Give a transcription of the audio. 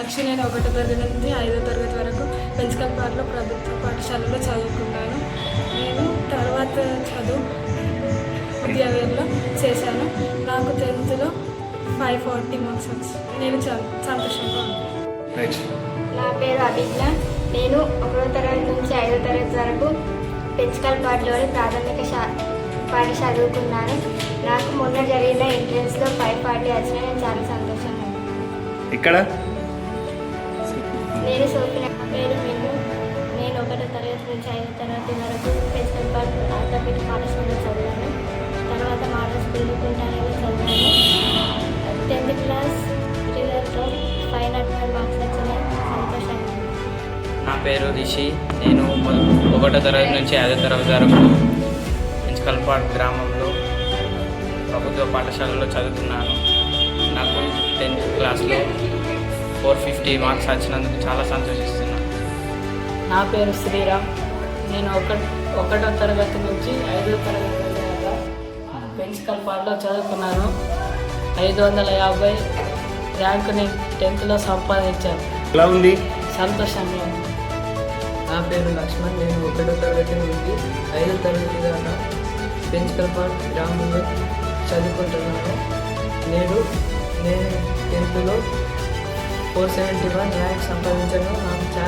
సాక్షి. నేను 1వ తరగతి నుండి 5వ తరగతి వరకు పెంచకల్పాడులో ప్రభుత్వ పాఠశాలలో చదువుకున్నాను. నేను తర్వాత చదువు విద్యావేర్లో చేశాను. నాకు 10th లో 540 మార్క్స్ వచ్చాయి. నేను సంతోషంగా ఉన్నాను. నా పేరు అభిజ్ఞ. నేను 1వ తరగతి నుంచి 5వ తరగతి వరకు పెంచకల్పాడులోని ప్రాథమిక పాఠశాల చదువుకున్నాను. నాకు మొన్న జరిగిన ఎంట్రన్స్లో 540 వచ్చినా నేను చాలా సంతోషంగా ఉన్నాను. ఇక్కడ నేను సోపిన పేరు మిన్ను. నేను 1వ తరగతి నుంచి 5వ తరగతి వరకు పెంచకల్పాడు ప్రాథమిక పాఠశాలలో చదివాను. తర్వాత మోడల్ స్కూల్ కుంటానలో చదివాను. 10th క్లాస్ రిజల్ట్తో 505 మార్క్స్ వచ్చినాయి. సంతోషంగా ఉంది. నా పేరు రిషి. నేను 1వ తరగతి నుంచి 5వ తరగతి వరకు పెంచకల్పాడు గ్రామంలో ప్రభుత్వ పాఠశాలలో చదువుతున్నాను. నాకు 10th క్లాస్లో 450 మార్క్స్ వచ్చినందుకు చాలా సంతోషిస్తున్నాను. నా పేరు శ్రీరామ్. నేను 1వ తరగతి నుంచి 5వ తరగతి దాకా పెంచకల్పాడులో చదువుకున్నాను. 550 ర్యాంకుని 10th సంపాదించాను. ఎలా ఉంది? సంతోషంగా ఉంది. నా పేరు లక్ష్మణ్. నేను 1వ తరగతి నుండి 5వ తరగతి దాకా పెంచకల్పాడు గ్రామంలో చదువుకుంటున్నాను. నేను 10th లో 471 ర్యాంక్ సంపాదించాను. నాకు చాలా